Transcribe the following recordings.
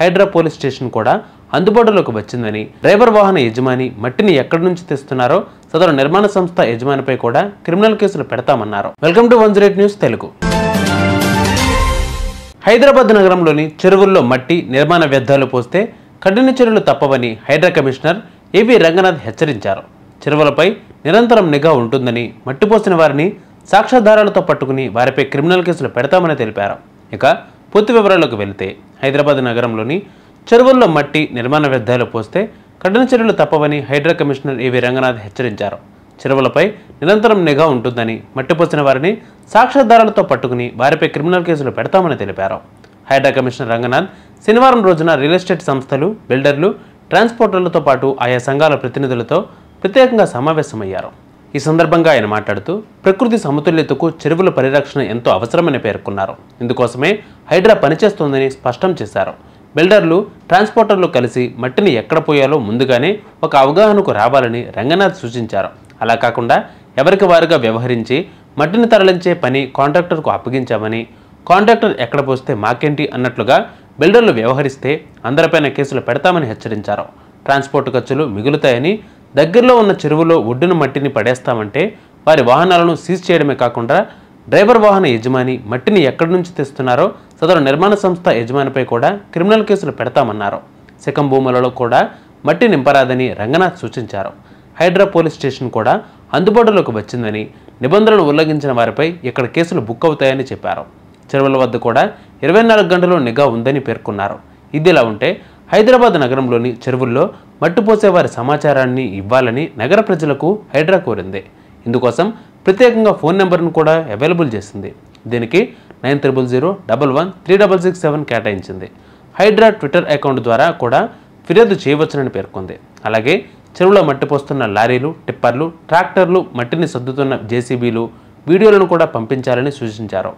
Hydraa police station కూడా అందుబాటులోకి వచ్చిందని, డ్రైవర్ వాహన యజమాని మట్టిని ఎక్కడి నుంచి తెస్తున్నారో సదరు నిర్మాణ సంస్థ యజమానిపై కూడా క్రిమినల్ కేసులు పెడతామన్నారు. Welcome to 108 news Telugu. Hyderabad నగరంలోని చెరువుల్లో మట్టి, నిర్మాణ వ్యర్థాలు పోస్తే కఠిన చర్యలు తప్పవని హైడ్రా కమిషనర్ ఏవి రంగనాథ్ హెచ్చరించారు. చెరువులపై నిరంతరం నిఘా ఉంటుందని, మట్టిపోసిన వారిని సాక్ష్యాధారాలతో పట్టుకుని వారిపై క్రిమినల్ కేసులు పెడతామని తెలిపారు. ఇక పూర్తి వివరాలకు వెళితే, హైదరాబాద్ నగరంలోని చెరువుల్లో మట్టి, నిర్మాణ వ్యర్థాలు పోస్తే కఠిన చర్యలు తప్పవని హైడ్రా కమిషనర్ ఏవి రంగనాథ్ హెచ్చరించారు. చెరువులపై నిరంతరం నిఘా ఉంటుందని, మట్టిపోసిన వారిని సాక్ష్యాధారాలతో పట్టుకుని వారిపై క్రిమినల్ కేసులు పెడతామని తెలిపారు. హైడ్రా కమిషనర్ రంగనాథ్ శనివారం రోజున రియల్ ఎస్టేట్ సంస్థలు, బిల్డర్లు, ట్రాన్స్పోర్టర్లతో పాటు ఆయా సంఘాల ప్రతినిధులతో ప్రత్యేకంగా సమావేశమయ్యారు. ఈ సందర్భంగా ఆయన మాట్లాడుతూ, ప్రకృతి సమతుల్యతకు చెరువుల పరిరక్షణ ఎంతో అవసరమని పేర్కొన్నారు. ఇందుకోసమే హైడ్రా పనిచేస్తోందని స్పష్టం చేశారు. బిల్డర్లు, ట్రాన్స్పోర్టర్లు కలిసి మట్టిని ఎక్కడ పోయాలో ముందుగానే ఒక అవగాహనకు రావాలని రంగనాథ్ సూచించారు. అలా కాకుండా ఎవరికి వారుగా వ్యవహరించి మట్టిని తరలించే పని కాంట్రాక్టర్కు అప్పగించామని, కాంట్రాక్టర్ ఎక్కడ పోస్తే మాకేంటి అన్నట్లుగా బిల్డర్లు వ్యవహరిస్తే అందరిపైన కేసులు పెడతామని హెచ్చరించారు. ట్రాన్స్పోర్ట్ ఖర్చులు మిగులుతాయని, దగ్గరలో ఉన్న చెరువులో ఒడ్డున మట్టిని పడేస్తామంటే వారి వాహనాలను సీజ్ చేయడమే కాకుండా డ్రైవర్ వాహన యజమాని మట్టిని ఎక్కడి నుంచి తెస్తున్నారో సదరు నిర్మాణ సంస్థ యజమానిపై కూడా క్రిమినల్ కేసులు పెడతామన్నారు. శకం భూములలో కూడా మట్టి నింపరాదని రంగనాథ్ సూచించారు. హైడ్రా పోలీస్ స్టేషన్ కూడా అందుబాటులోకి వచ్చిందని, నిబంధనలు ఉల్లంఘించిన వారిపై ఇక్కడ కేసులు బుక్ అవుతాయని చెప్పారు. చెరువుల వద్ద కూడా 24 గంటలు నిఘా ఉందని పేర్కొన్నారు. ఇదిలా ఉంటే హైదరాబాద్ నగరంలోని చెరువుల్లో మట్టిపోసేవారి సమాచారాన్ని ఇవ్వాలని నగర ప్రజలకు హైడ్రా కోరింది. ఇందుకోసం ప్రత్యేకంగా ఫోన్ నెంబర్ను కూడా అవైలబుల్ చేసింది. దీనికి 9000113667 కేటాయించింది. హైడ్రా ట్విట్టర్ అకౌంట్ ద్వారా కూడా ఫిర్యాదు చేయవచ్చునని పేర్కొంది. అలాగే చెరువులో మట్టిపోస్తున్న లారీలు, టిప్పర్లు, ట్రాక్టర్లు, మట్టిని సర్దుతున్న జేసీబీలు వీడియోలను కూడా పంపించాలని సూచించారు.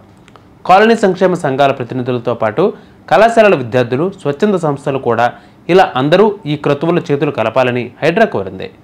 కాలనీ సంక్షేమ సంఘాల ప్రతినిధులతో పాటు కళాశాలల విద్యార్థులు, స్వచ్ఛంద సంస్థలు కూడా ఇలా అందరూ ఈ క్రతువుల చేతులు కలపాలని హైడ్రా కోరింది.